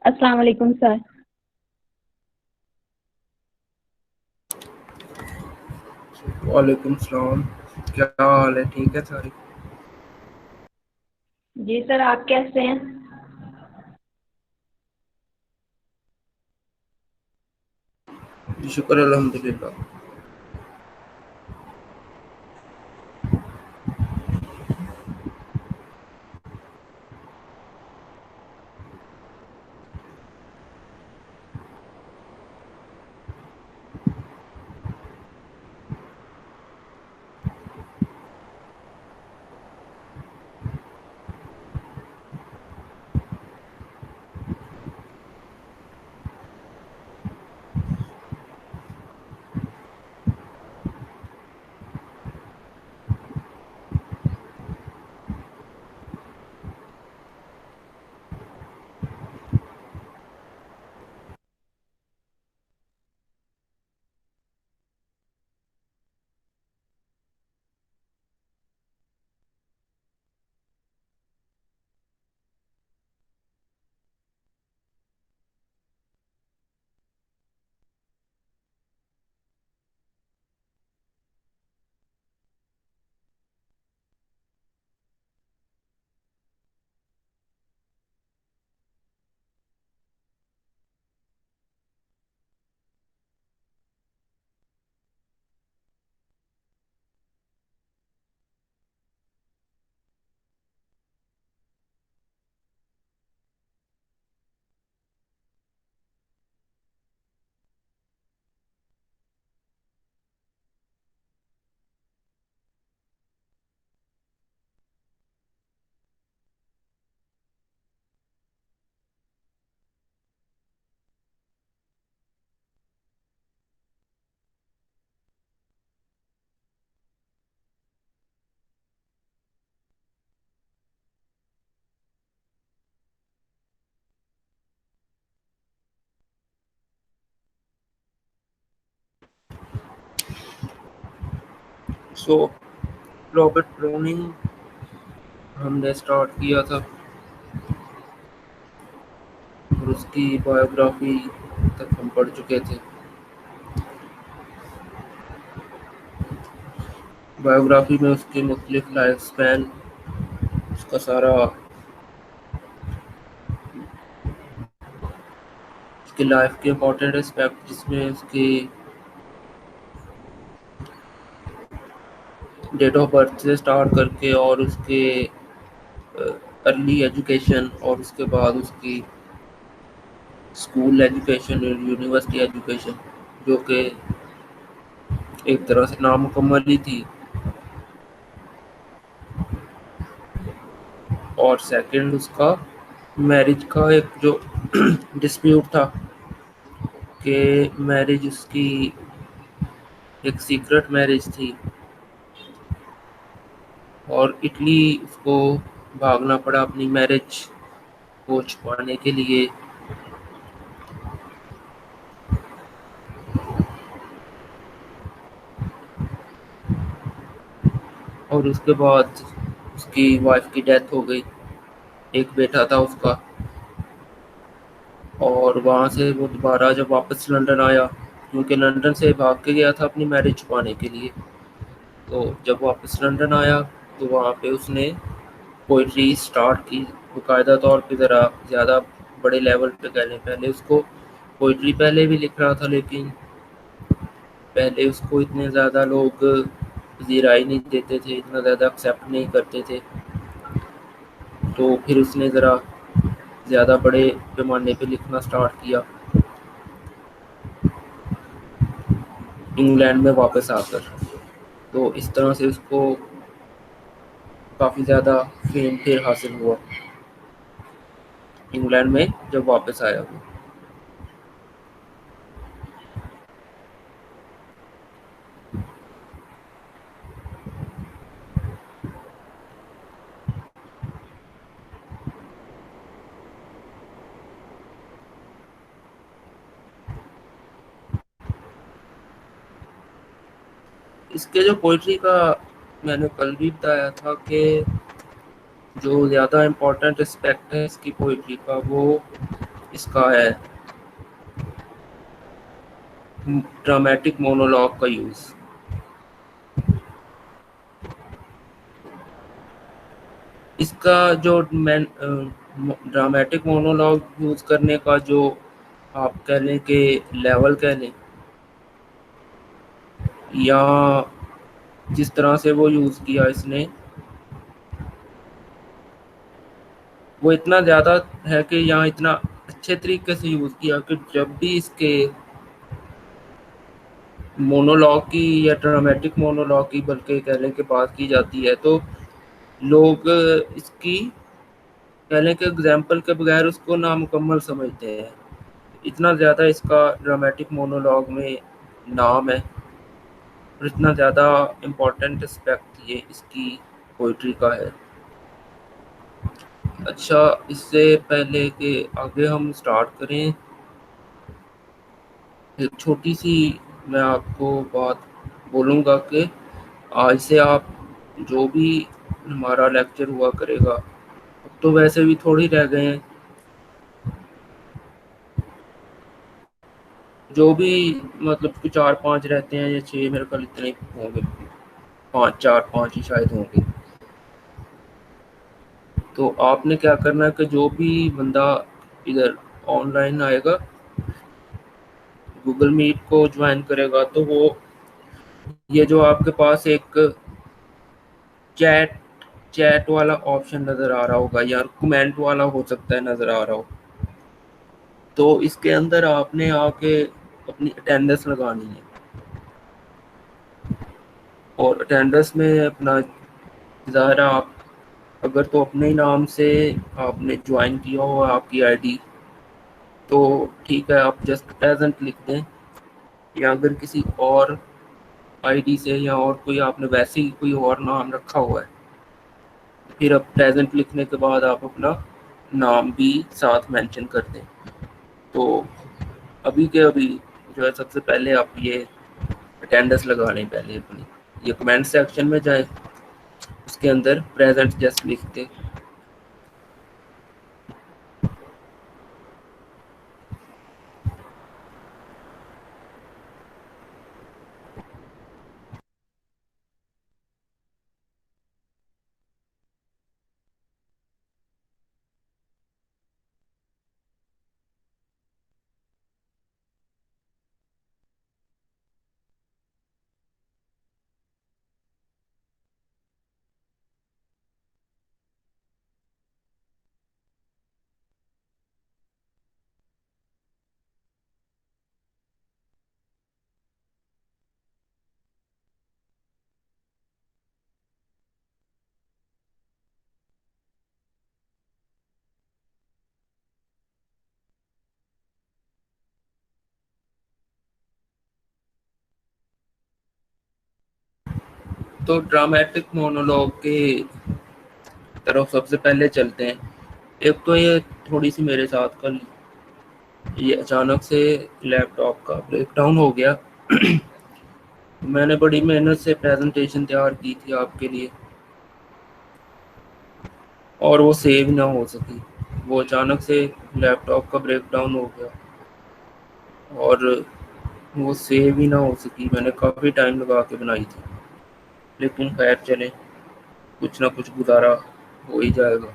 السلام علیکم سر. وعلیکم السلام. کیا حال ہے؟ ٹھیک ہے ساری؟ جی سر، آپ کیسے ہیں؟ جی شکر الحمد للہ. سو رابرٹ براؤننگ ہم نے اسٹارٹ کیا تھا اور اس کی بایوگرافی تک ہم پڑھ چکے تھے. بایوگرافی میں اس کے مختلف لائف سپین، اس کا سارا اس کی لائف کے امپورٹنٹ اسپیکٹ، جس میں اس کی ڈیٹ آف برتھ سے اسٹارٹ کر کے اور اس کے ارلی ایجوکیشن اور اس کے بعد اس کی اسکول ایجوکیشن اور یونیورسٹی ایجوکیشن، جو کہ ایک طرح سے نامکمل ہی تھی. اور سیکنڈ اس کا میرج کا ایک جو ڈسپیوٹ تھا کہ میرج اس کی ایک سیکرٹ میرج تھی اور اٹلی اس کو بھاگنا پڑا اپنی میرج کو چھپانے کے لیے. اور اس کے بعد اس کی وائف کی ڈیتھ ہو گئی. ایک بیٹا تھا اس کا. اور وہاں سے وہ دوبارہ جب واپس لنڈن آیا، کیونکہ لنڈن سے بھاگ کے گیا تھا اپنی میرج چھپانے کے لیے، تو جب واپس لنڈن آیا تو وہاں پہ اس نے پوئٹری سٹارٹ کی باقاعدہ طور پہ. ذرا زیادہ بڑے لیول پہ کہہ لیں، پہلے اس کو پوئٹری پہلے بھی لکھ رہا تھا، لیکن پہلے اس کو اتنے زیادہ لوگ پذیرائی نہیں دیتے تھے، اتنا زیادہ ایکسیپٹ نہیں کرتے تھے. تو پھر اس نے ذرا زیادہ بڑے پیمانے پہ لکھنا سٹارٹ کیا انگلینڈ میں واپس آ کر. تو اس طرح سے اس کو کافی زیادہ فیم پھر حاصل ہوا انگلینڈ میں جب واپس آیا وہ. اس کے جو پوئٹری کا میں نے کل بھی بتایا تھا کہ جو زیادہ امپورٹنٹ اسپیکٹ ہے اس کی پوئٹری کا، وہ اس کا ہے ڈرامیٹک مونولوگ کا یوز. اس کا جو ڈرامیٹک مونولوگ یوز کرنے کا جو آپ کہہ لیں کہ لیول کہہ لیں یا جس طرح سے وہ یوز کیا اس نے وہ اتنا زیادہ ہے کہ یہاں اتنا اچھے طریقے سے یوز کیا کہ جب بھی اس کے مونولوگ کی یا ڈرامیٹک مونولوگ کی بلکہ کہہ لیں کہ بات کی جاتی ہے تو لوگ اس کی کہہ لیں کہ اگزامپل کے بغیر اس کو نامکمل سمجھتے ہیں. اتنا زیادہ اس کا ڈرامیٹک مونولوگ میں نام ہے اور اتنا زیادہ امپورٹنٹ اسپیکٹ یہ اس کی پوئٹری کا ہے. اچھا اس سے پہلے کہ آگے ہم سٹارٹ کریں ایک چھوٹی سی میں آپ کو بات بولوں گا کہ آج سے آپ جو بھی ہمارا لیکچر ہوا کرے گا اب تو ویسے بھی تھوڑی رہ گئے ہیں جو بھی مطلب 4-5 رہتے ہیں یا 6 میرے خیال اتنے ہوں گے 4-5 ہی شاید ہوں گے. تو آپ نے کیا کرنا ہے کہ جو بھی بندہ ادھر آن لائن آئے گا گوگل میٹ کو جوائن کرے گا تو وہ یہ جو آپ کے پاس ایک چیٹ والا آپشن نظر آ رہا ہوگا یا کمنٹ والا ہو سکتا ہے نظر آ رہا ہو تو اس کے اندر آپ نے آ کے اپنی اٹینڈنس لگانی ہے اور اٹینڈنس میں اپنا ظاہر آپ اگر تو اپنے نام سے آپ نے جوائن کیا ہو آپ کی آئی ڈی تو ٹھیک ہے آپ جسٹ پریزنٹ لکھ دیں یا اگر کسی اور آئی ڈی سے یا اور کوئی آپ نے ویسے ہی کوئی اور نام رکھا ہوا ہے پھر اب پریزنٹ لکھنے کے بعد آپ اپنا نام بھی ساتھ مینشن کر دیں. تو ابھی کے ابھی جو ہے سب سے پہلے آپ یہ اٹینڈنس لگا لیں پہلے اپنی یہ کمنٹ سیکشن میں جائیں اس کے اندر پریزنٹ جسٹ لکھ دیں. تو ڈرامیٹک مونولوگ کے طرف سب سے پہلے چلتے ہیں. ایک تو یہ تھوڑی سی میرے ساتھ کل یہ اچانک سے لیپ ٹاپ کا بریک ڈاؤن ہو گیا میں نے بڑی محنت سے پریزنٹیشن تیار کی تھی آپ کے لیے اور وہ سیو نہ ہو سکی. وہ اچانک سے لیپ ٹاپ کا بریک ڈاؤن ہو گیا اور وہ سیو ہی نہ ہو سکی. میں نے کافی ٹائم لگا کے بنائی تھی لیکن خیر چلے کچھ نہ کچھ گزارا ہو ہی جائے گا.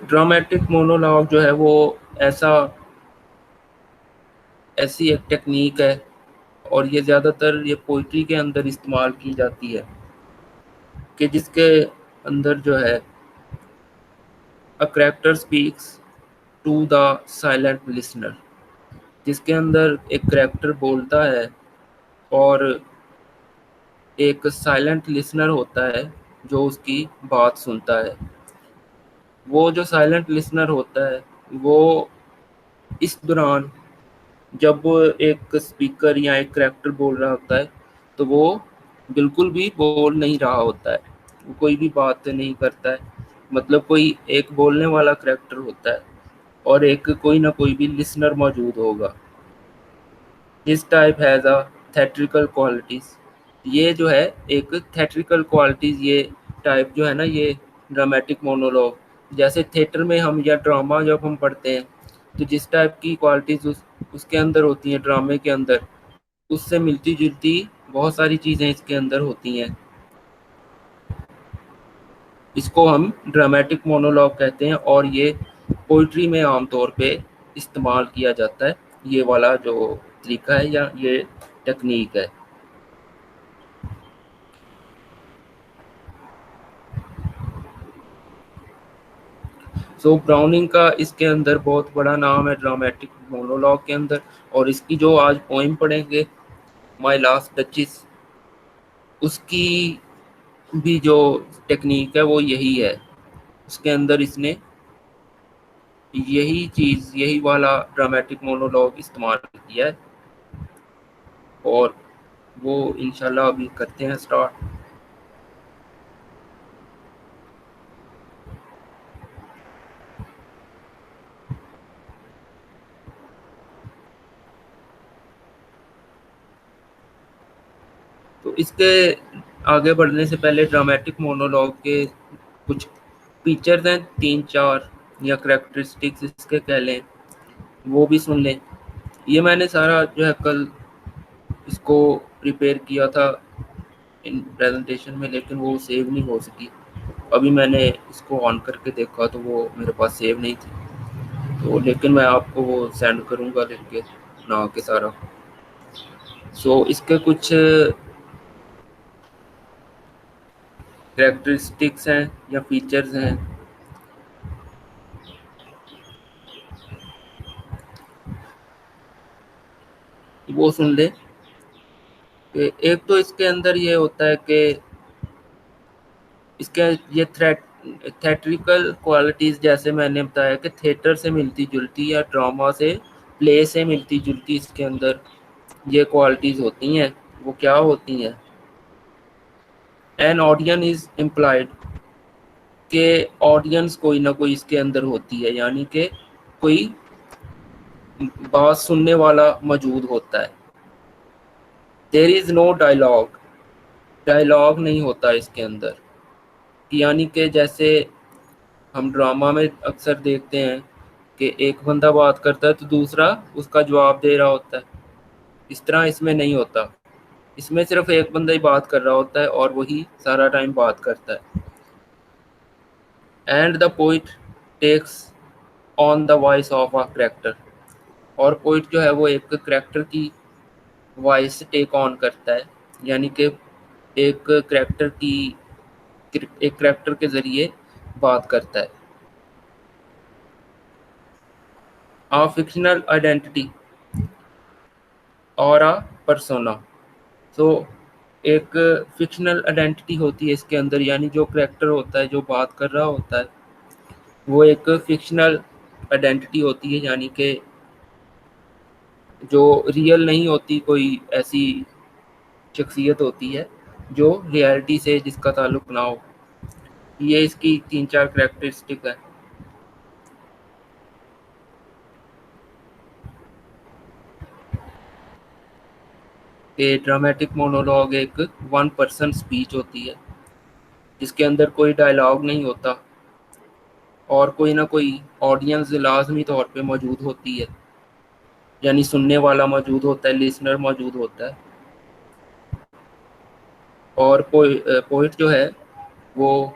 ڈرامیٹک مونولوگ جو ہے وہ ایسی ایک ٹیکنیک ہے اور یہ زیادہ تر یہ پوئٹری کے اندر استعمال کی جاتی ہے کہ جس کے اندر جو ہے A character speaks to the silent listener جس کے اندر ایک کریکٹر بولتا ہے اور ایک سائلنٹ لسنر ہوتا ہے جو اس کی بات سنتا ہے. وہ جو سائلنٹ لسنر ہوتا ہے وہ اس دوران جب ایک اسپیکر یا ایک کریکٹر بول رہا ہوتا ہے تو وہ بالکل بھی بول نہیں رہا ہوتا ہے وہ کوئی بھی بات نہیں کرتا ہے. مطلب کوئی ایک بولنے والا کریکٹر ہوتا ہے اور ایک کوئی نہ کوئی بھی لسنر موجود ہوگا. This type has a theatrical qualities یہ جو ہے ایک تھیٹریکل کوالٹیز، یہ ٹائپ جو ہے نا، یہ ڈرامیٹک مونولوگ، جیسے تھیٹر میں ہم یا ڈرامہ جب ہم پڑھتے ہیں تو جس ٹائپ کی کوالٹیز اس کے اندر ہوتی ہیں ڈرامے کے اندر، اس سے ملتی جلتی بہت ساری چیزیں اس کے اندر ہوتی ہیں. اس کو ہم ڈرامیٹک مونولوگ کہتے ہیں، اور یہ پوئٹری میں عام طور پہ استعمال کیا جاتا ہے، یہ والا جو طریقہ ہے یا یہ ٹیکنیک ہے. سو براؤننگ کا اس کے اندر بہت بڑا نام ہے ڈرامیٹک مونولوگ کے اندر، اور اس کی جو آج پوئم پڑھیں گے مائی لاسٹ ڈچس، اس کی بھی جو ٹیکنیک ہے وہ یہی ہے. اس کے اندر اس نے یہی چیز، یہی والا ڈرامیٹک مونولوگ استعمال کیا ہے، اور وہ انشاءاللہ ابھی کرتے ہیں سٹارٹ. تو اس کے آگے بڑھنے سے پہلے ڈرامیٹک مونولوگ کے کچھ فیچرز ہیں، 3-4 یا کریکٹرسٹکس اس کے کہہ لیں، وہ بھی سن لیں. یہ میں نے سارا جو ہے کل اس کو پریپیئر کیا تھا ان پریزنٹیشن میں، لیکن وہ سیو نہیں ہو سکی. ابھی میں نے اس کو آن کر کے دیکھا تو وہ میرے پاس سیو نہیں تھی، تو لیکن میں آپ کو وہ سینڈ کروں گا لکھ کے بنا کے سارا. سو اس کے کچھ کریکٹرسٹکس ہیں یا فیچرز ہیں. وہ سن لیں کہ ایک تو اس کے اندر یہ ہوتا ہے کہ اس کے یہ تھیٹریکل کوالٹیز، جیسے میں نے بتایا کہ تھیٹر سے ملتی جلتی یا ڈراما سے، پلے سے ملتی جلتی اس کے اندر یہ کوالٹیز ہوتی ہیں. وہ کیا ہوتی ہیں؟ این آڈین از امپلائڈ، کہ آڈینس کوئی نہ کوئی اس کے اندر ہوتی ہے، یعنی کہ کوئی بات سننے والا موجود ہوتا ہے. دیر از نو ڈائلاگ، ڈائلاگ نہیں ہوتا اس کے اندر. یعنی کہ جیسے ہم ڈرامہ میں اکثر دیکھتے ہیں کہ ایک بندہ بات کرتا ہے تو دوسرا اس کا جواب دے رہا ہوتا ہے، اس طرح اس میں نہیں ہوتا. اس میں صرف ایک بندہ ہی بات کر رہا ہوتا ہے اور وہی سارا ٹائم بات کرتا ہے. And the poet takes on the voice of a character, اور پوئٹ جو ہے وہ ایک کریکٹر کی وائس ٹیک آن کرتا ہے، یعنی کہ ایک کریکٹر کے ذریعے بات کرتا ہے. آ فکشنل آئیڈینٹی اور آ پرسونا. تو ایک فکشنل آئیڈینٹی ہوتی ہے اس کے اندر، یعنی جو کریکٹر ہوتا ہے جو بات کر رہا ہوتا ہے وہ ایک فکشنل آئیڈینٹی ہوتی ہے، یعنی کہ جو ریئل نہیں ہوتی، کوئی ایسی شخصیت ہوتی ہے جو ریئلٹی سے جس کا تعلق نہ ہو. یہ اس کی 3-4 کریکٹرسٹک ہے. کہ ڈرامیٹک مونولوگ ایک 1 پرسن سپیچ ہوتی ہے جس کے اندر کوئی ڈائلاگ نہیں ہوتا، اور کوئی نہ کوئی آڈینس لازمی طور پہ موجود ہوتی ہے، یعنی سننے والا موجود ہوتا ہے، لسنر موجود ہوتا ہے. اور پوئٹ جو ہے وہ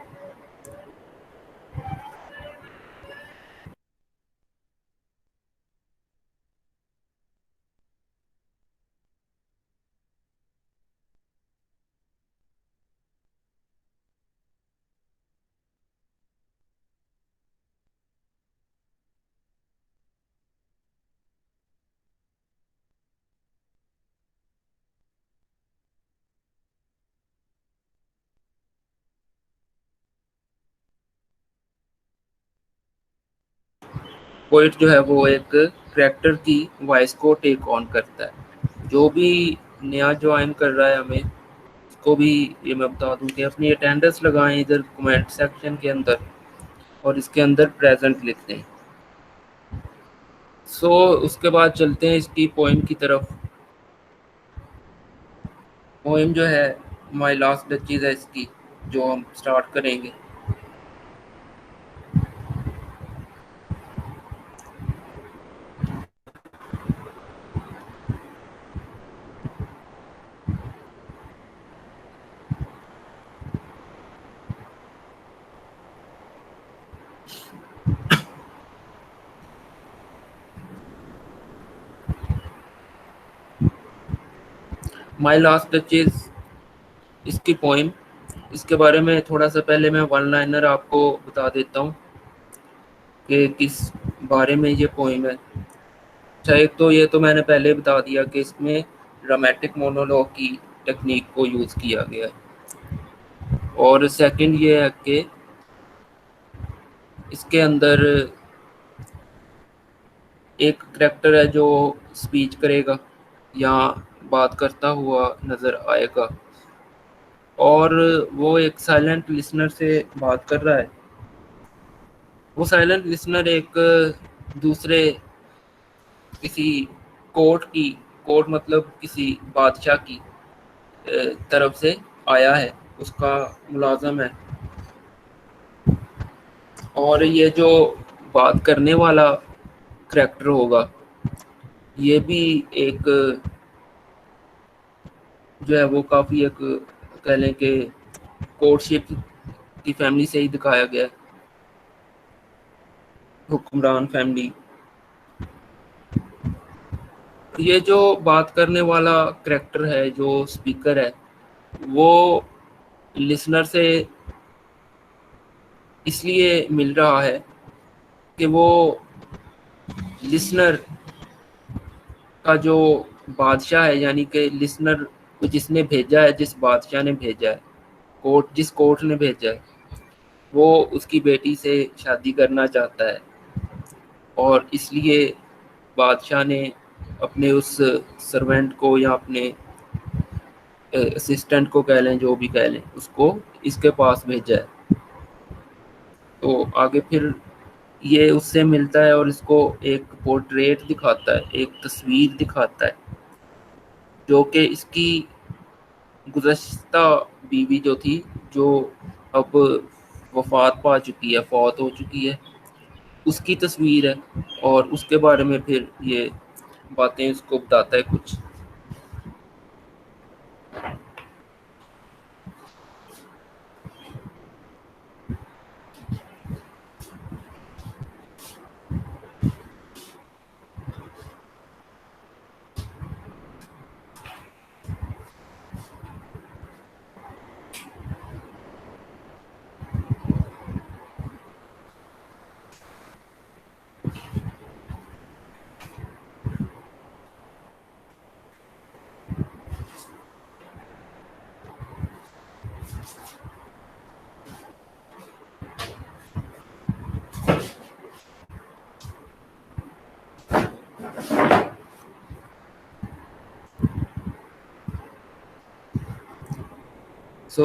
پوئٹ جو ہے وہ ایک کریکٹر کی وائس کو ٹیک آن کرتا ہے. جو بھی نیا جوائن کر رہا ہے ہمیں اس کو بھی یہ میں بتا دوں کہ اپنی اٹینڈنس لگائیں ادھر کمنٹ سیکشن کے اندر، اور اس کے اندر پریزنٹ لکھ دیں. سو اس کے بعد چلتے ہیں اس کی پوئم کی طرف. پوئم جو ہے مائی لاسٹ ڈچیز ہے اس کی، جو ہم سٹارٹ کریں گے. مائی لاسٹ ڈچیز اس کی پوئم، اس کے بارے میں تھوڑا سا پہلے میں ون لائنر آپ کو بتا دیتا ہوں کہ کس بارے میں یہ پوئم ہے. اچھا، ایک تو یہ تو میں نے پہلے بتا دیا کہ اس میں ڈرامیٹک مونولوگ کی ٹیکنیک کو یوز کیا گیا ہے. اور سیکنڈ یہ ہے کہ اس کے اندر ایک کریکٹر ہے جو سپیچ کرے گا یا بات کرتا ہوا نظر آئے گا، اور وہ ایک سائلنٹ لسنر سے بات کر رہا ہے. وہ سائلنٹ لسنر ایک دوسرے کسی کورٹ مطلب کسی بادشاہ کی طرف سے آیا ہے، اس کا ملازم ہے. اور یہ جو بات کرنے والا کریکٹر ہوگا یہ بھی ایک جو ہے وہ کافی ایک کہہ لیں کہ کورٹ شپ کی فیملی سے ہی دکھایا گیا ہے، حکمران فیملی. یہ جو بات کرنے والا کریکٹر ہے، جو سپیکر ہے، وہ لسنر سے اس لیے مل رہا ہے کہ وہ لسنر کا جو بادشاہ ہے، یعنی کہ لسنر کو جس نے بھیجا ہے، جس بادشاہ نے بھیجا ہے، جس کورٹ نے بھیجا ہے، وہ اس کی بیٹی سے شادی کرنا چاہتا ہے. اور اس لیے بادشاہ نے اپنے اس سرونٹ کو یا اپنے اسسٹنٹ کو کہہ لیں، جو بھی کہہ لیں، اس کو اس کے پاس بھیجا ہے. تو آگے پھر یہ اس سے ملتا ہے اور اس کو ایک پورٹریٹ دکھاتا ہے، ایک تصویر دکھاتا ہے، جو کہ اس کی گزشتہ بیوی جو تھی، جو اب وفات پا چکی ہے، فوت ہو چکی ہے، اس کی تصویر ہے. اور اس کے بارے میں پھر یہ باتیں اس کو بتاتا ہے کچھ.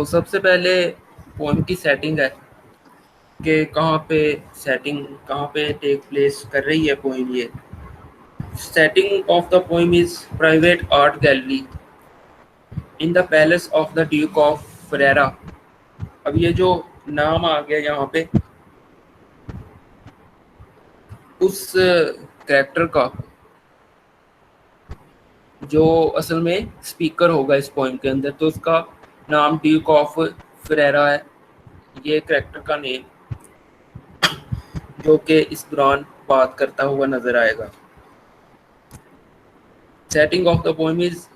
سب سے پہلے پوئم کی سیٹنگ ہے کہ کہاں پہ ٹیک پلیس کر رہی ہے پوئم. یہ setting of the poem is private art gallery in the palace of the duke of Ferrara. اب یہ جو نام آ گیا یہاں پہ اس کریکٹر کا، جو اصل میں سپیکر ہوگا اس پوئم کے اندر، تو اس کا نام ڈیوک آف فریرا ہے. یہ کریکٹر کا نیم، جو کہ اس دوران بات کرتا ہوا نظر آئے گا. Setting of the poem is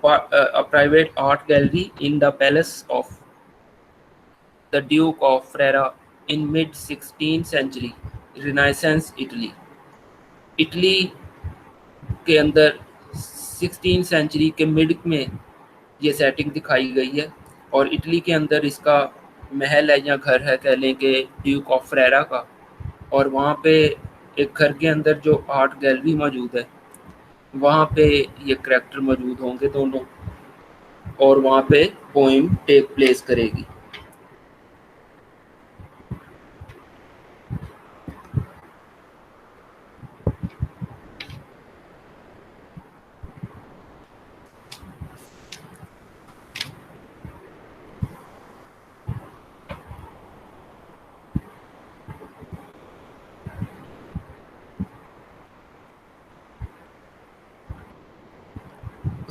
a private art gallery in the palace of the Duke of Ferrara in mid-16th century Renaissance Italy. Italy کے اندر 16 سینچری کے مڈ میں یہ سیٹنگ دکھائی گئی ہے، اور اٹلی کے اندر اس کا محل ہے یا گھر ہے، کہہ لیں کہ ڈیوک آف فریرا کا. اور وہاں پہ ایک گھر کے اندر جو آرٹ گیلری موجود ہے، وہاں پہ یہ کریکٹر موجود ہوں گے دونوں، اور وہاں پہ پوئم ٹیک پلیس کرے گی.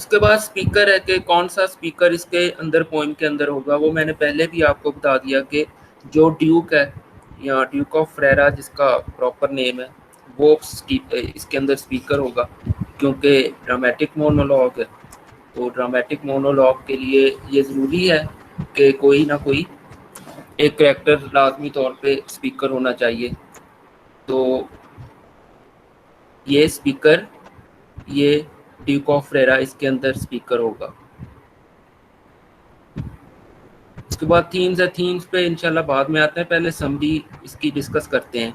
اس کے بعد سپیکر ہے کہ کون سا سپیکر اس کے اندر پوئم کے اندر ہوگا، وہ میں نے پہلے بھی آپ کو بتا دیا کہ جو ڈیوک ہے یا ڈیوک آف فریرا جس کا پراپر نیم ہے وہ اس کے اندر سپیکر ہوگا، کیونکہ ڈرامیٹک مونولوگ ہے، تو ڈرامیٹک مونولوگ کے لیے یہ ضروری ہے کہ کوئی نہ کوئی ایک کریکٹر لازمی طور پہ سپیکر ہونا چاہیے. تو یہ سپیکر یہ ڈیوک آف فریرا اس کے اندر سپیکر ہوگا. اس کے بعد تھیمز ہے، تھیمز پہ انشاءاللہ بعد میں آتے ہیں، پہلے سمری اس کی ڈسکس کرتے ہیں.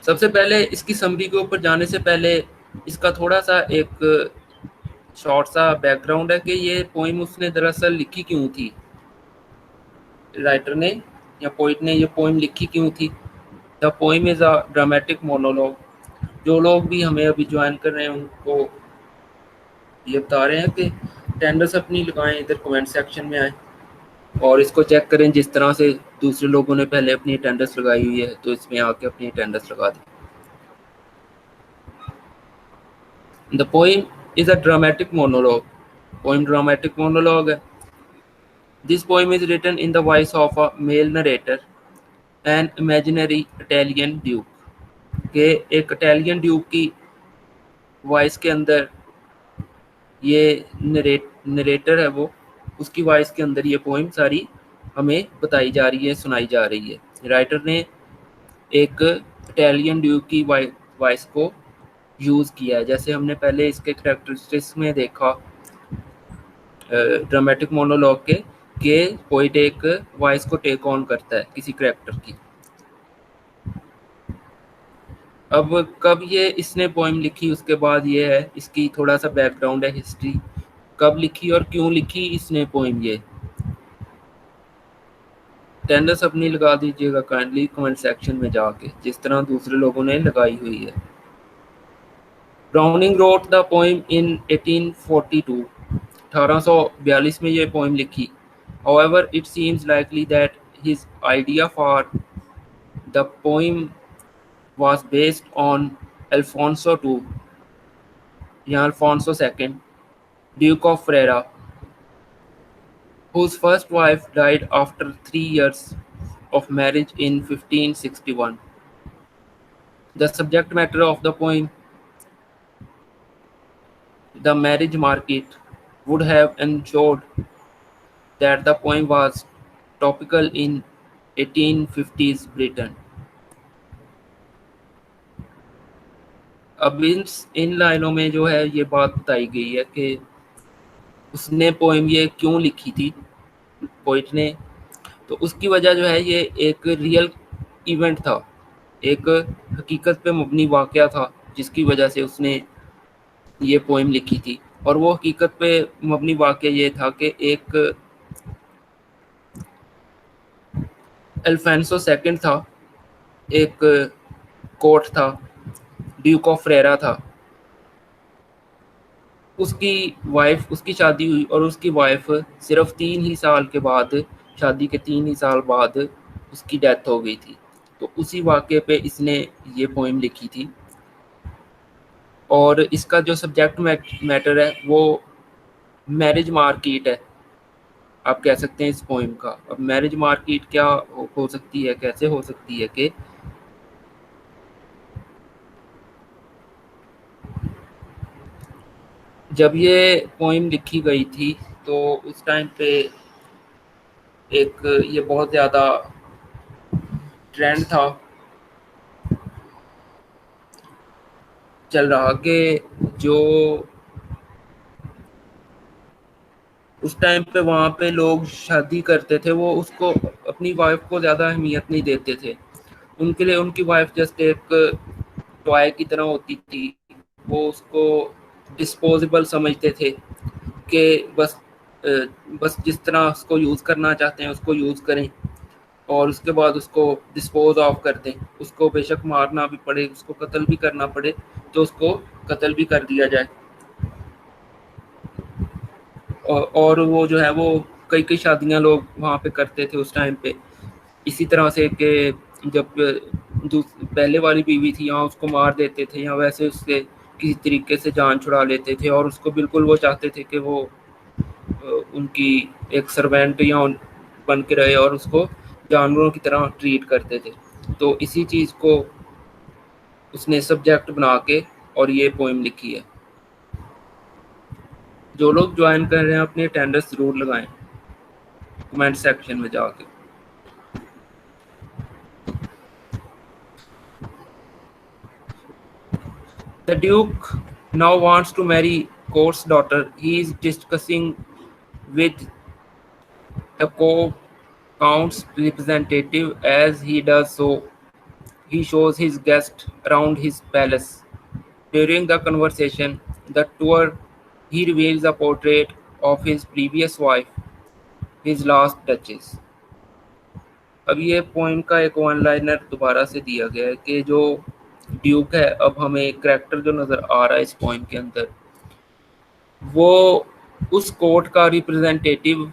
سب سے پہلے اس کی سمری کے اوپر جانے سے پہلے اس کا تھوڑا سا ایک شارٹ سا بیک گراؤنڈ ہے کہ یہ پوئم اس نے دراصل لکھی کیوں تھی، رائٹر نے یا پوئٹ نے یہ پوئم لکھی کیوں تھی. دا پوئم از اے ڈرامیٹک مونولوگ. جو لوگ بھی ہمیں ابھی جوائن کر رہے ہیں ان کو یہ بتا رہے ہیں کہ اٹینڈنس اپنی لگائیں، ادھر کمنٹ سیکشن میں آئیں اور اس کو چیک کریں جس طرح سے دوسرے لوگوں نے پہلے اپنی اٹینڈنس لگائی ہوئی ہے تو اس میں آ کے اپنی اٹینڈنس لگا دیں. The poem is a dramatic monologue. Poem dramatic monologue ہے. This poem is written in the voice of a male narrator, an imaginary Italian duke. کہ ایک اٹیلین ڈیوک کی وائس کے اندر یہ نریٹر ہے، وہ اس کی وائس کے اندر یہ پوئم ساری ہمیں بتائی جا رہی ہے، سنائی جا رہی ہے. رائٹر نے ایک اٹیلین ڈیوک کی وائس کو یوز کیا ہے، جیسے ہم نے پہلے اس کے کریکٹرسٹکس میں دیکھا ڈرامیٹک مونولوگ کے کہ پوئٹ ایک وائس کو ٹیک آن کرتا ہے کسی کریکٹر کی. اب کب یہ اس نے پوئم لکھی اس کے بعد یہ ہے اس کی تھوڑا سا بیک گراؤنڈ ہے، ہسٹری کب لکھی اور کیوں لکھی اس نے پوئم. یہ ٹینڈنس اپنی لگا دیجیے گا کائنڈلی کمنٹ سیکشن میں جا کے جس طرح دوسرے لوگوں نے لگائی ہوئی ہے. براؤننگ روٹ دا پوئم ان 1842. 1842 میں یہ پوئم لکھی. However, it seems likely that his idea for the poem was based on Alfonso II, یا Alfonso II, Duke of Ferrara, whose first wife died after 3 years of marriage in 1561. The subject matter of the poem, the marriage market, would have ensured that the poem was topical in 1850s Britain. اب ان لائنوں میں جو ہے یہ بات بتائی گئی ہے کہ اس نے پوئم یہ کیوں لکھی تھی پوئٹ نے. تو اس کی وجہ جو ہے یہ ایک ریئل ایونٹ تھا، ایک حقیقت پہ مبنی واقعہ تھا جس کی وجہ سے اس نے یہ پوئم لکھی تھی. اور وہ حقیقت پہ مبنی واقعہ یہ تھا کہ ایک الفانسو سیکنڈ تھا، ایک کورٹ تھا، ڈیوک آف فریرا تھا. اس کی وائف، اس کی شادی ہوئی اور اس کی وائف صرف 3 ہی سال کے بعد، شادی کے 3 ہی سال بعد اس کی ڈیتھ ہو گئی تھی. تو اسی واقعے پہ اس نے یہ پوئم لکھی تھی. اور اس کا جو سبجیکٹ میٹر ہے وہ میرج مارکیٹ ہے، آپ کہہ سکتے ہیں اس پوئم کا. اب میرج مارکیٹ کیا ہو سکتی ہے، کیسے ہو سکتی ہے کہ جب یہ پوئم لکھی گئی تھی تو اس ٹائم پہ ایک یہ بہت زیادہ ٹرینڈ تھا چل رہا کہ جو اس ٹائم پہ وہاں پہ لوگ شادی کرتے تھے وہ اس کو اپنی وائف کو زیادہ اہمیت نہیں دیتے تھے. ان کے لیے ان کی وائف جسٹ ایک ٹوائے کی طرح ہوتی تھی. وہ اس کو ڈسپوزیبل سمجھتے تھے کہ بس جس طرح اس کو یوز کرنا چاہتے ہیں اس کو یوز کریں اور اس کے بعد اس کو ڈسپوز آف کر دیں. اس کو بے شک مارنا بھی پڑے، اس کو قتل بھی کرنا پڑے تو اس کو قتل بھی کر دیا جائے. اور وہ جو ہے وہ کئی شادیاں لوگ وہاں پہ کرتے تھے اس ٹائم پہ. اسی طرح سے کہ جب پہلے والی بیوی تھی یہاں اس کو مار دیتے تھے یا ویسے اس سے کسی طریقے سے جان چھڑا لیتے تھے، اور اس کو بالکل وہ چاہتے تھے کہ وہ ان کی ایک سروینٹ یا بن کے رہے اور اس کو جانوروں کی طرح ٹریٹ کرتے تھے۔ تو اسی چیز کو اس نے سبجیکٹ بنا کے اور یہ پوئم لکھی ہے۔ جو لوگ جوائن کر رہے ہیں اپنے اٹینڈنس ضرور لگائیں کمنٹ سیکشن میں جا کے۔ The Duke now wants to marry Court's daughter. He is discussing with the Count's representative. As he does so, he shows his guest around his palace. During the conversation, the tour, he reveals a portrait of his previous wife, his last duchess. اب یہ poem کا ایک one liner دوبارہ سے دیا گیا ہے کہ جو ڈیوک ہے، اب ہمیں ایک کریکٹر جو نظر آ رہا ہے اس پوئم کے اندر، وہ اس کورٹ کا ریپرزینٹیٹیو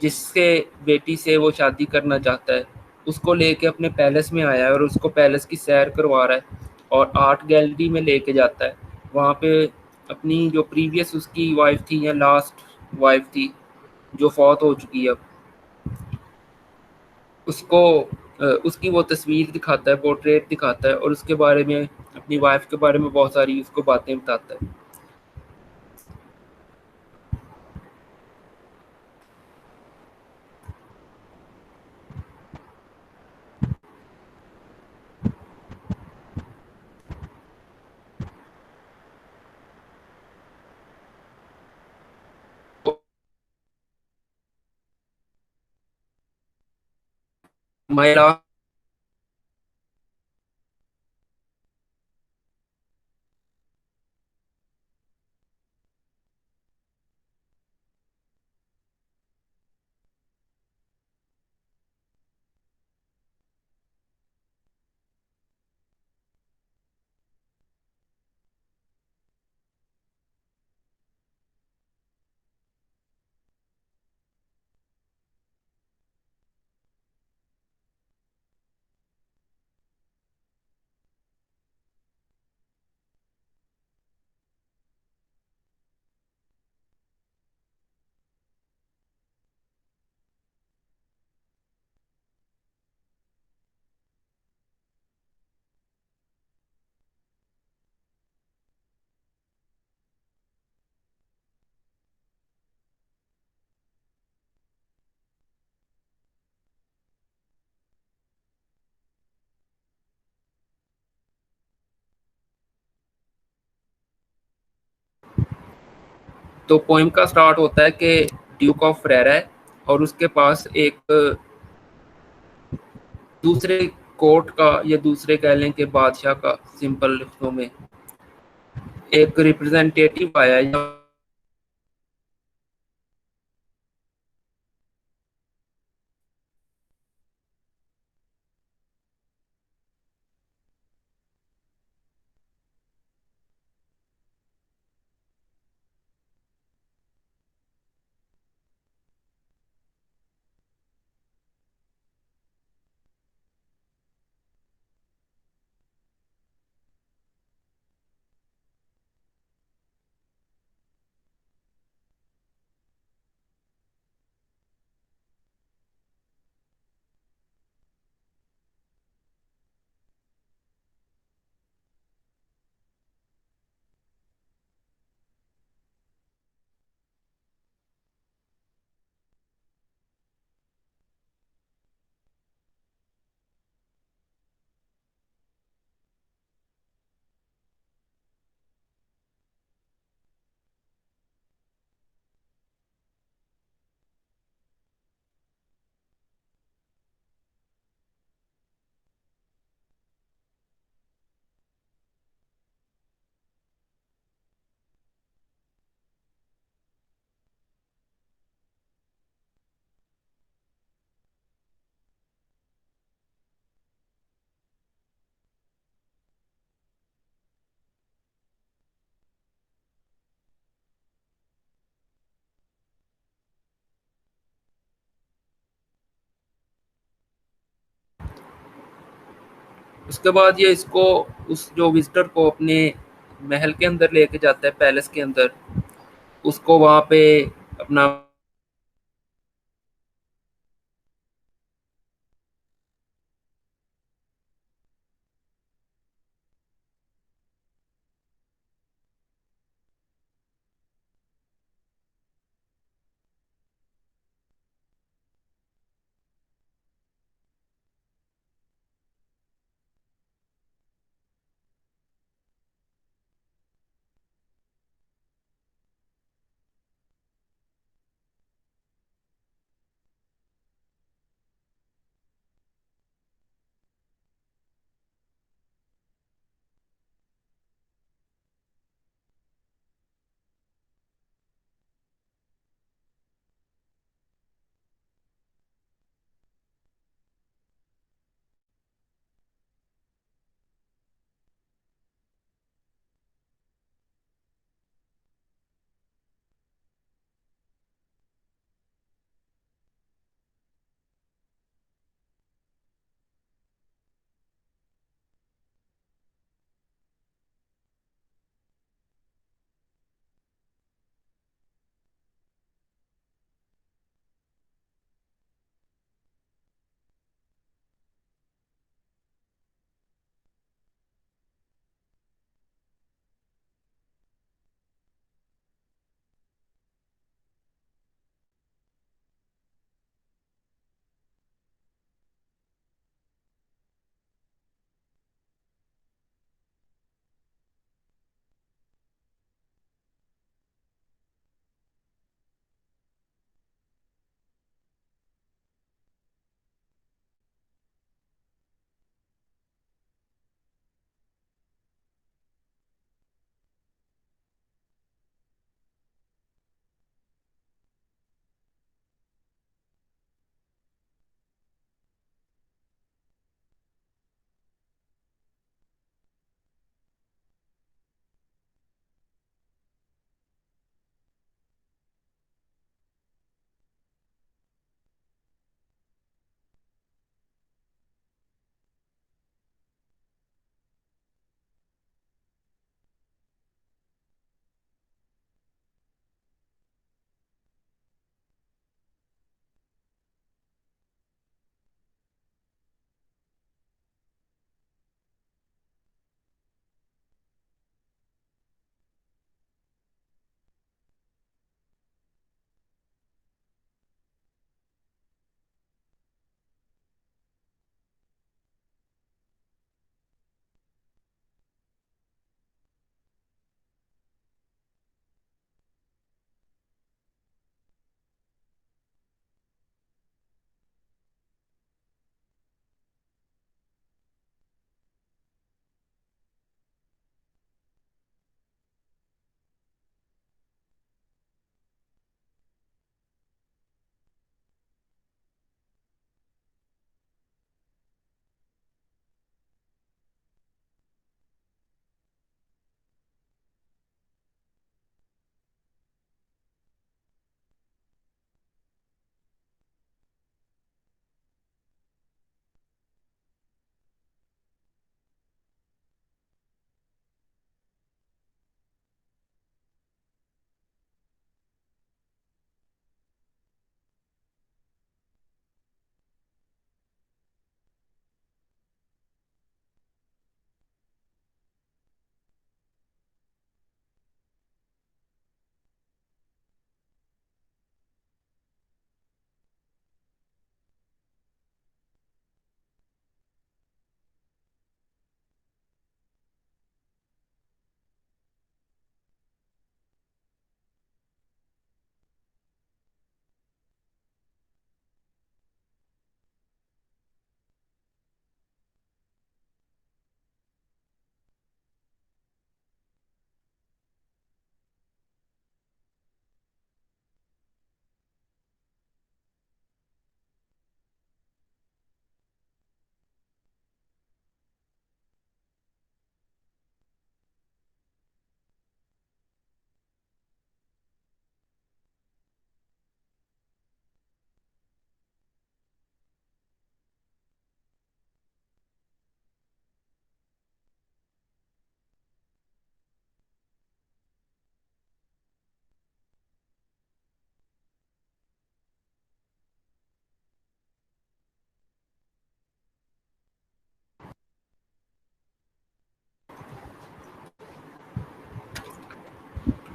جس سے بیٹی سے وہ شادی کرنا چاہتا ہے، اس کو لے کے اپنے پیلس میں آیا ہے اور اس کو پیلس کی سیر کروا رہا ہے اور آرٹ گیلری میں لے کے جاتا ہے۔ وہاں پہ اپنی جو پریویس اس کی وائف تھی یا لاسٹ وائف تھی جو فوت ہو چکی ہے اب، اس کو اس کی وہ تصویر دکھاتا ہے، پورٹریٹ دکھاتا ہے اور اس کے بارے میں، اپنی وائف کے بارے میں بہت ساری اس کو باتیں بتاتا ہے۔ My last تو پوئم کا سٹارٹ ہوتا ہے کہ ڈیوک آف فریرا ہے اور اس کے پاس ایک دوسرے کورٹ کا یا دوسرے کہہ لیں کہ بادشاہ کا، سمپل لفظوں میں ایک ریپرزینٹیٹیو آیا ہے اس کے بعد یہ اس کو اس جو وزٹر کو اپنے محل کے اندر لے کے جاتا ہے، پیلس کے اندر، اس کو وہاں پہ اپنا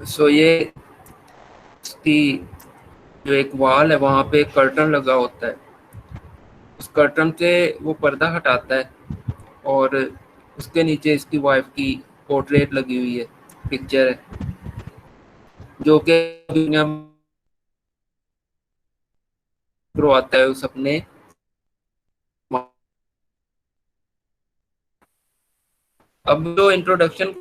سو یہ اس کی جو ایک وال ہے وہاں پہ ایک کرٹن لگا ہوتا ہے، اس کرٹن سے وہ پردہ ہٹاتا ہے اور اس کے نیچے اس کی وائف کی پورٹریٹ لگی ہوئی ہے، پکچر ہے، جو کہ دنیا میں کرواتا ہے اس اپنے. اب جو انٹروڈکشن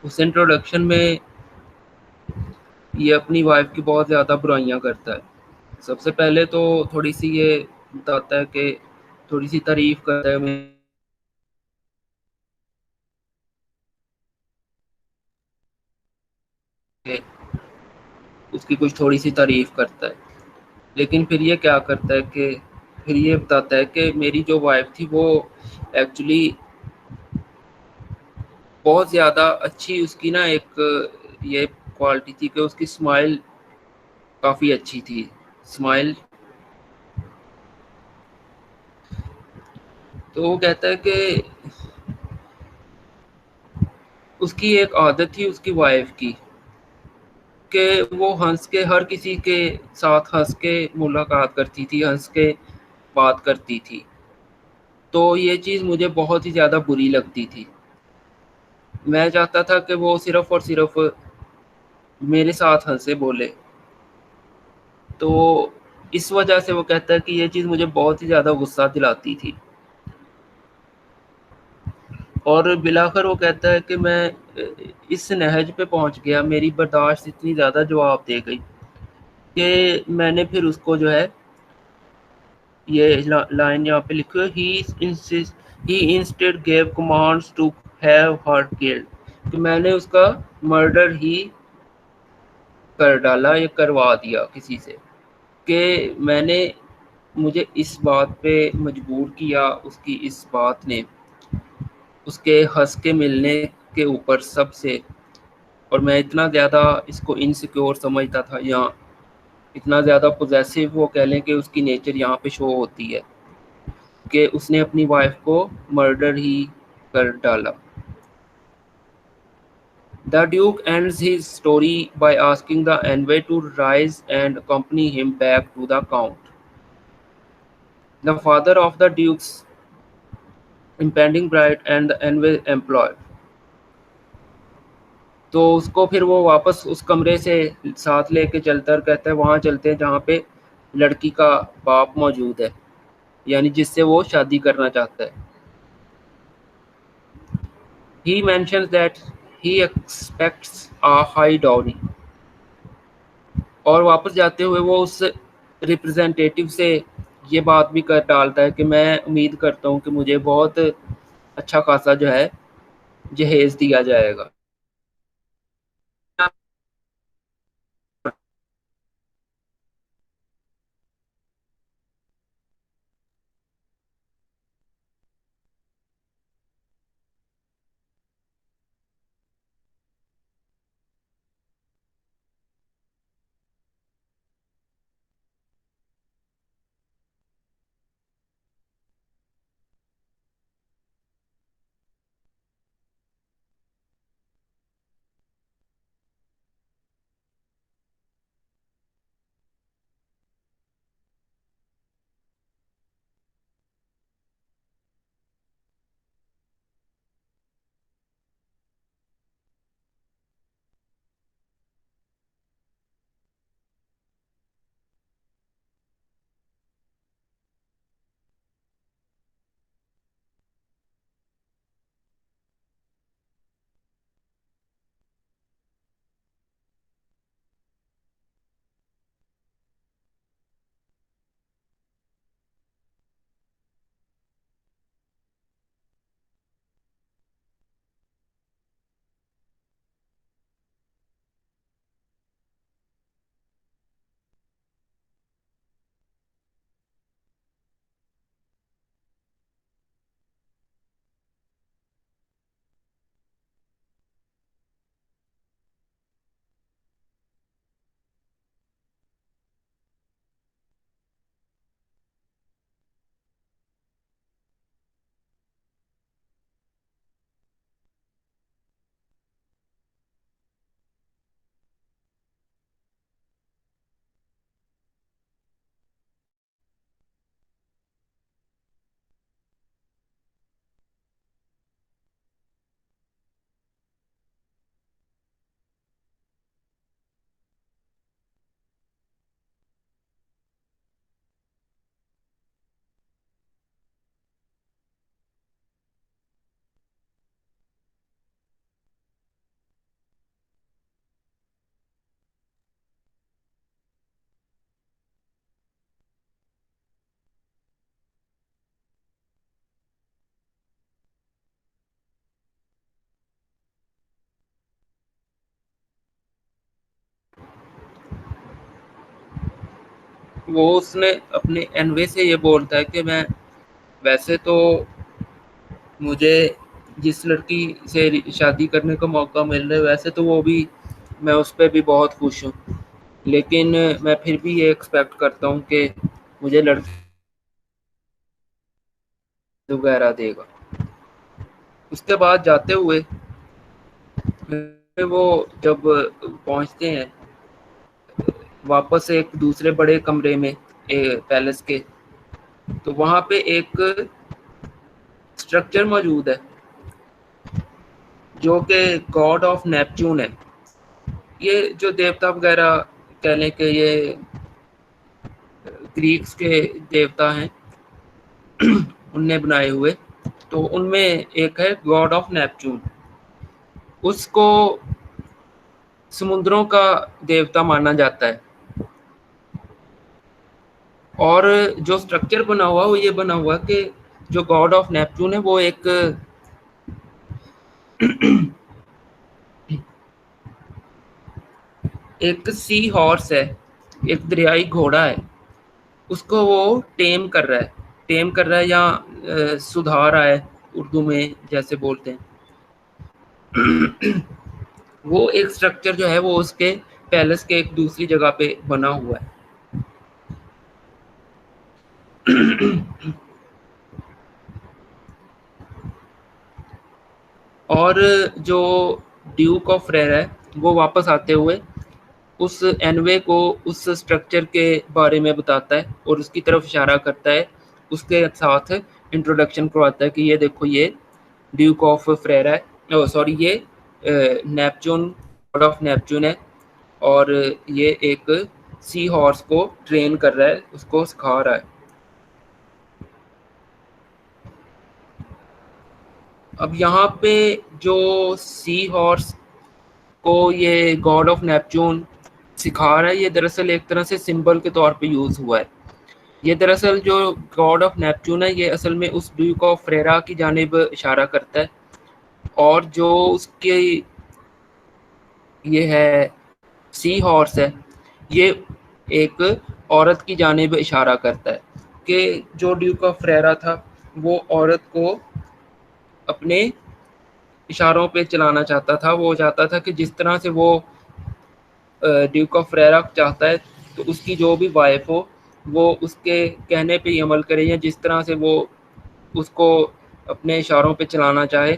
اس انٹروڈکشن میں یہ اپنی وائف کی بہت زیادہ برائیاں کرتا ہے. سب سے پہلے تو تھوڑی سی یہ بتاتا ہے کہ تھوڑی سی تعریف کرتا ہے کہ اس کی کچھ تھوڑی سی تعریف کرتا ہے، لیکن پھر یہ کیا کرتا ہے کہ پھر یہ بتاتا ہے کہ میری جو وائف تھی وہ ایکچولی بہت زیادہ اچھی، اس کی نا ایک یہ کوالٹی تھی کہ اس کی اسمائل کافی اچھی تھی. اسمائل، تو وہ کہتا ہے کہ اس کی ایک عادت تھی اس کی وائف کی کہ وہ ہنس کے ہر کسی کے ساتھ ہنس کے ملاقات کرتی تھی، ہنس کے بات کرتی تھی. تو یہ چیز مجھے بہت ہی زیادہ بری لگتی تھی. میں چاہتا تھا کہ وہ صرف اور صرف میرے ساتھ ہنسے بولے. تو اس وجہ سے وہ کہتا ہے کہ یہ چیز مجھے بہت ہی زیادہ غصہ دلاتی تھی. اور بلاخر وہ کہتا ہے کہ میں اس نہج پہ پہنچ گیا، میری برداشت اتنی زیادہ جواب دے گئی کہ میں نے پھر اس کو جو ہے، یہ لائن یہاں پہ لکھی ہے، he instead gave commands to have her killed، کہ میں نے اس کا مرڈر ہی کر ڈالا یا کروا دیا کسی سے. کہ میں نے، مجھے اس بات پہ مجبور کیا اس کی اس بات نے، اس کے ہنس کے ملنے کے اوپر سب سے. اور میں اتنا زیادہ اس کو انسیکیور سمجھتا تھا، یا اتنا زیادہ پوزیسو وہ کہہ لیں کہ اس کی نیچر یہاں پہ شو ہوتی ہے کہ اس نے اپنی وائف کو مرڈر ہی کر ڈالا. The Duke ends his story by asking the envoy to rise and accompany him back to the Count. The father of the Duke's impending bride and the envoy employed. تو اس کو پھر وہ واپس اس کمرے سے ساتھ لے کے چلتا اور کہتا ہے وہاں چلتے ہیں جہاں پہ لڑکی کا باپ موجود ہے، یعنی جس سے وہ شادی کرنا چاہتا ہے. He mentions that he expects a high dowry. اور واپس جاتے ہوئے وہ اس ریپرزینٹیٹیو سے یہ بات بھی کر ڈالتا ہے کہ میں امید کرتا ہوں کہ مجھے بہت اچھا خاصا جو ہے جہیز دیا جائے گا. وہ اس نے اپنے انوے سے یہ بولتا ہے کہ میں ویسے تو مجھے جس لڑکی سے شادی کرنے کا موقع مل رہا ہے ویسے تو وہ بھی میں اس پہ بھی بہت خوش ہوں، لیکن میں پھر بھی یہ ایکسپیکٹ کرتا ہوں کہ مجھے لڑکی وغیرہ دے گا. اس کے بعد جاتے ہوئے وہ جب پہنچتے ہیں واپس ایک دوسرے بڑے کمرے میں پیلس کے، تو وہاں پہ ایک اسٹرکچر موجود ہے جو کہ گاڈ آف نیپچون ہے. یہ جو دیوتا وغیرہ کہہ لیں کہ یہ گریکس کے دیوتا ہیں ان نے بنائے ہوئے، تو ان میں ایک ہے گاڈ آف نیپچون. اس کو سمندروں کا دیوتا مانا جاتا ہے. اور جو سٹرکچر بنا ہوا وہ یہ بنا ہوا کہ جو گاڈ آف نیپچون ہے وہ ایک سی ہارس ہے، ایک دریائی گھوڑا ہے. اس کو وہ ٹیم کر رہا ہے یا سدھار رہا ہے اردو میں جیسے بولتے ہیں. وہ ایک سٹرکچر جو ہے وہ اس کے پیلس کے ایک دوسری جگہ پہ بنا ہوا ہے. اور جو ڈیوک آف ریئر ہے وہ واپس آتے ہوئے اس اینوے کو اس سٹرکچر کے بارے میں بتاتا ہے اور اس کی طرف اشارہ کرتا ہے، اس کے ساتھ انٹروڈکشن کرواتا ہے کہ یہ دیکھو یہ ڈیوک آف فریرا ہے، سوری یہ نیپچون گاڈ آف نیپچون ہے، اور یہ ایک سی ہارس کو ٹرین کر رہا ہے، اس کو سکھا رہا ہے. اب یہاں پہ جو سی ہارس کو یہ گاڈ آف نیپچون سکھا رہا ہے، یہ دراصل ایک طرح سے سمبل کے طور پہ یوز ہوا ہے. یہ دراصل جو گاڈ آف نیپچون ہے یہ اصل میں اس ڈیوک آف فریرا کی جانب اشارہ کرتا ہے، اور جو اس کی یہ ہے سی ہارس ہے یہ ایک عورت کی جانب اشارہ کرتا ہے کہ جو ڈیوک آف فریرا تھا وہ عورت کو اپنے اشاروں پہ چلانا چاہتا تھا. وہ چاہتا تھا کہ جس طرح سے وہ ڈیوک آف فریرا چاہتا ہے تو اس کی جو بھی وائف ہو وہ اس کے کہنے پہ ہی عمل کرے، یا جس طرح سے وہ اس کو اپنے اشاروں پہ چلانا چاہے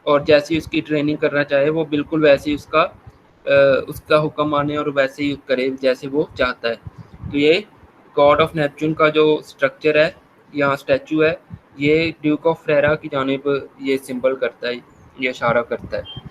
اور جیسی اس کی ٹریننگ کرنا چاہے وہ بالکل ویسے ہی اس کا حکم مانے اور ویسے ہی کرے جیسے وہ چاہتا ہے. تو یہ گاڈ آف نیپچون کا جو سٹرکچر ہے یا اسٹیچو ہے یہ ڈیوک آف فریرا کی جانب یہ سمبل کرتا ہے، یہ اشارہ کرتا ہے.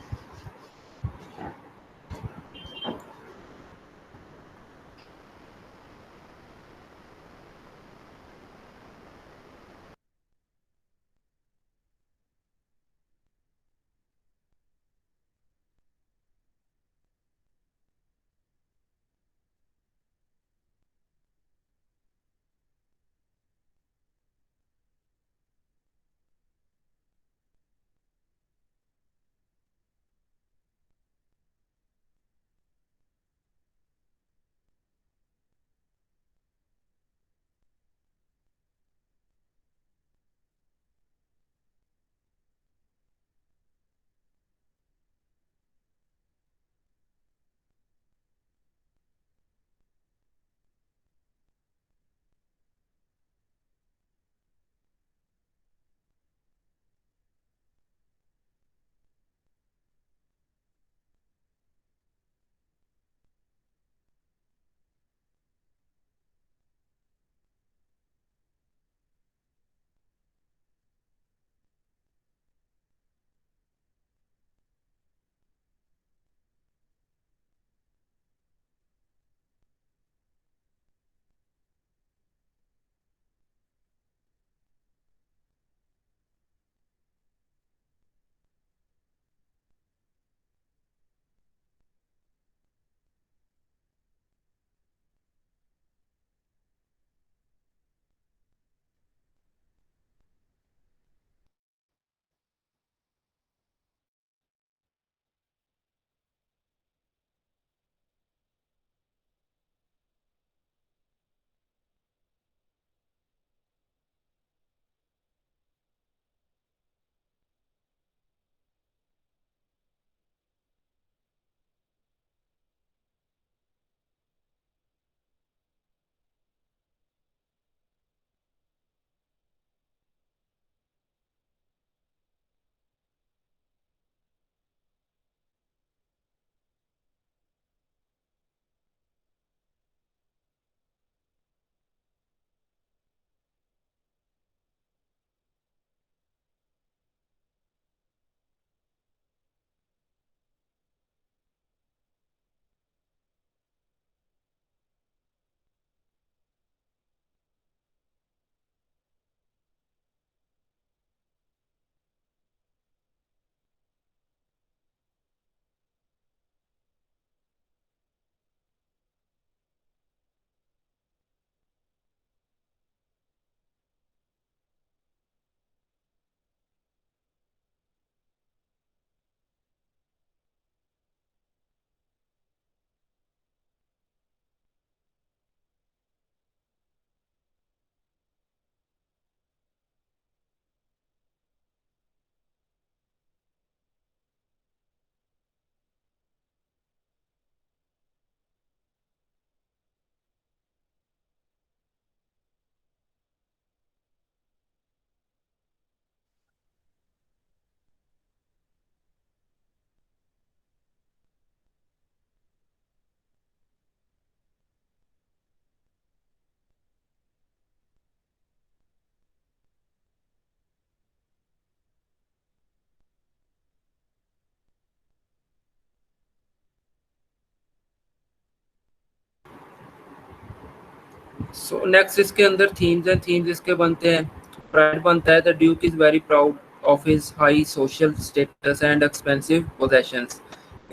سو نیکسٹ اس کے اندر تھیمز ہیں. تھیمز اس کے بنتے ہیں پرائڈ بنتا ہے. The duke is very proud of his high social status and expensive positions.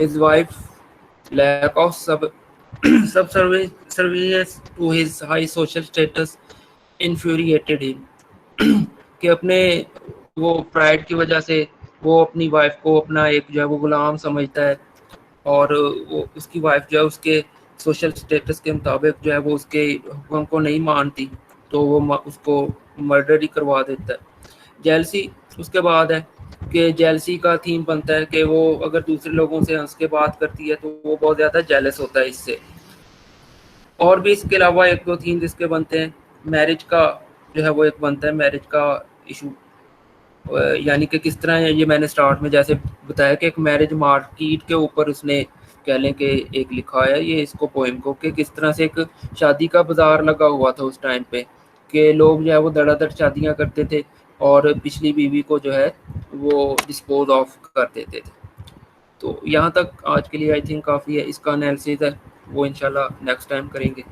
His wife lack of subservience to his high social status infuriated him. کہ اپنے وہ پرائڈ کی وجہ سے وہ اپنی وائف کو اپنا ایک جو ہے وہ غلام سمجھتا ہے, اور وہ اس کی وائف جو ہے اس کے سوشل اسٹیٹس کے مطابق جو ہے وہ اس کے حکم کو نہیں مانتی, تو وہ اس کو مرڈر ہی کروا دیتا ہے. جیلسی اس کے بعد ہے کہ جیلسی کا تھیم بنتا ہے کہ وہ اگر دوسرے لوگوں سے ہنس کے بات کرتی ہے تو وہ بہت زیادہ جیلس ہوتا ہے اس سے. اور بھی اس کے علاوہ ایک دو تھیم اس کے بنتے ہیں. میرج کا جو ہے وہ ایک بنتا ہے, میرج کا ایشو, یعنی کہ کس طرح ہے یہ میں نے سٹارٹ میں جیسے بتایا کہ ایک میرج مارکیٹ کے اوپر اس نے کہہ لیں کہ ایک لکھا ہے یہ اس کو پوئم کو, کہ کس طرح سے ایک شادی کا بازار لگا ہوا تھا اس ٹائم پہ, کہ لوگ جو ہے وہ دڑا دڑ شادیاں کرتے تھے اور پچھلی بیوی کو جو ہے وہ ڈسپوز آف کر دیتے تھے. تو یہاں تک آج کے لیے آئی تھنک کافی ہے. اس کا انالیسز ہے وہ انشاءاللہ نیکسٹ ٹائم کریں گے.